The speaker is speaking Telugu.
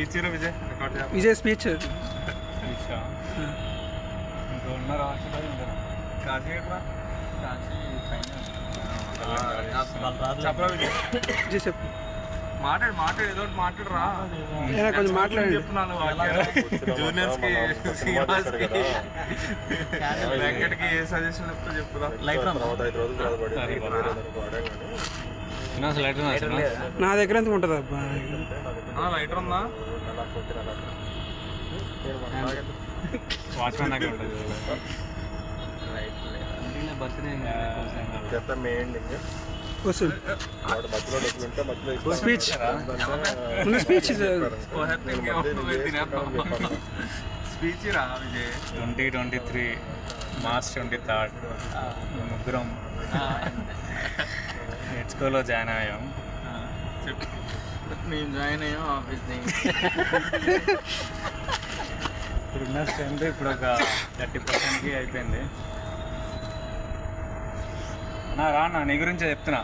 స్పీచ్ విజయ్ విజయ్ స్పీచ్ ఇంకొన్న రావచ్చు కాశీ చెప్పరా విజయ్ విజయ్ చెప్పు మాట్లాడు ఏదో ఒకటి మాట్లాడరా కొంచెం మాట్లాడండి చెప్తున్నాను జూనియర్స్కి శ్రీనివాస్కి వెంకట్కి ఏ సజెషన్ చెప్తా చెప్పురా నా దగ్గర ఎంత ఉంటుంది అబ్బా లైటర్ ఉందా వాచ్మెన్ దగ్గర ఉంటుంది స్పీచ్ స్పీచ్ స్పీచ్ రా విజయ్ 2023 మార్చ్ 23 ముగ్గురం నేర్చుకోలో జాయిన్ అయ్యాం మేము జాయిన్ అయ్యాం ఆఫీస్ ఇప్పుడున్న స్ట్రెంత్ ఇప్పుడు ఒక 30%కి అయిపోయింది. రా నీ గురించే చెప్తున్నా.